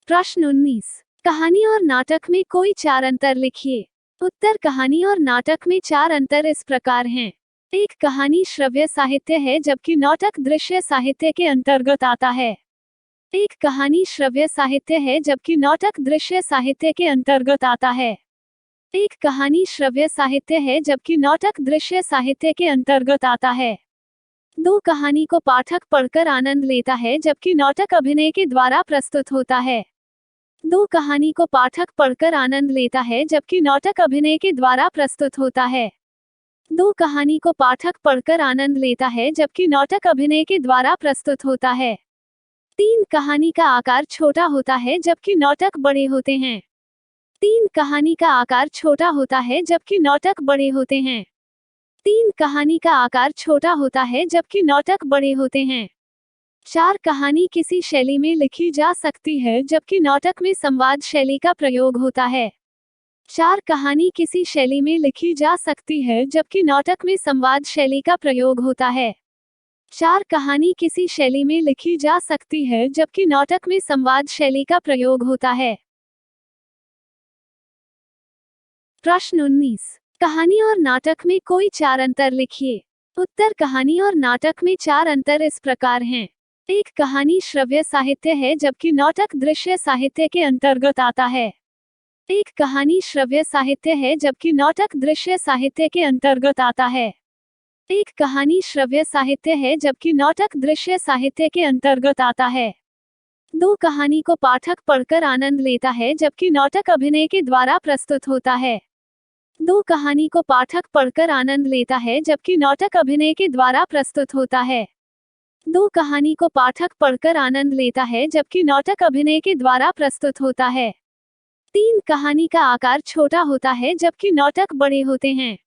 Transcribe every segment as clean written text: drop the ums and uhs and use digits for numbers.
प्रश्न 19। कहानी और नाटक में कोई 4 अंतर लिखिए। उत्तर। कहानी और नाटक में 4 अंतर इस प्रकार हैं। 1. कहानी श्रव्य साहित्य है जबकि नाटक दृश्य साहित्य के अंतर्गत आता है। 1. कहानी श्रव्य साहित्य है जबकि नाटक दृश्य साहित्य के अंतर्गत आता है। 1. कहानी श्रव्य साहित्य है जबकि नाटक दृश्य साहित्य के अंतर्गत आता है। 2. कहानी को पाठक पढ़कर आनंद लेता है जबकि नाटक अभिनय के द्वारा प्रस्तुत होता है। 2. कहानी को पाठक पढ़कर आनंद लेता है जबकि नाटक अभिनय के द्वारा प्रस्तुत होता है। 2. कहानी को पाठक पढ़कर आनंद लेता है जबकि नाटक अभिनय के द्वारा प्रस्तुत होता है। 3. कहानी का आकार छोटा होता है जबकि नाटक बड़े होते हैं। 3. कहानी का आकार छोटा होता है जबकि नाटक बड़े होते हैं। 3. कहानी का आकार छोटा होता है जबकि नाटक बड़े होते हैं। 4. कहानी किसी शैली में लिखी जा सकती है जबकि नाटक में संवाद शैली का प्रयोग होता है। 4. कहानी किसी शैली में लिखी जा सकती है जबकि नाटक में संवाद शैली का प्रयोग होता है। 4. कहानी किसी शैली में लिखी जा सकती है जबकि नाटक में संवाद शैली का प्रयोग होता है। प्रश्न 19। कहानी और नाटक में कोई 4 अंतर लिखिए। उत्तर। कहानी और नाटक में 4 अंतर इस प्रकार हैं। 1. कहानी श्रव्य साहित्य है जबकि नाटक दृश्य साहित्य के अंतर्गत आता है। 1. कहानी श्रव्य साहित्य है जबकि नाटक दृश्य साहित्य के अंतर्गत आता है। 1. कहानी श्रव्य साहित्य है जबकि नाटक दृश्य साहित्य के अंतर्गत आता है। 2. कहानी को पाठक पढ़कर आनंद लेता है जबकि नाटक अभिनय के द्वारा प्रस्तुत होता है। 2. कहानी को पाठक पढ़कर आनंद लेता है जबकि नाटक अभिनय के द्वारा प्रस्तुत होता है। 2. कहानी को पाठक पढ़कर आनंद लेता है जबकि नाटक अभिनय के द्वारा प्रस्तुत होता है। 3. कहानी का आकार छोटा होता है जबकि नाटक बड़े होते हैं।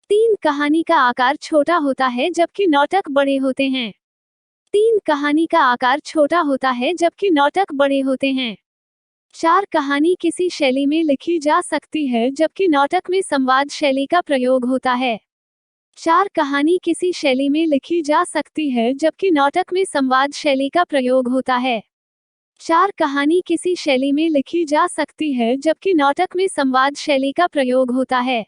3. कहानी का आकार छोटा होता है जबकि नाटक बड़े होते हैं। 3. कहानी का आकार छोटा होता है जबकि नाटक बड़े होते हैं। 4. कहानी किसी शैली में लिखी जा सकती है जबकि नाटक में संवाद शैली का प्रयोग होता है। 4. कहानी किसी शैली में लिखी जा सकती है जबकि नाटक में संवाद शैली का प्रयोग होता है। 4. कहानी किसी शैली में लिखी जा सकती है जबकि नाटक में संवाद शैली का प्रयोग होता है।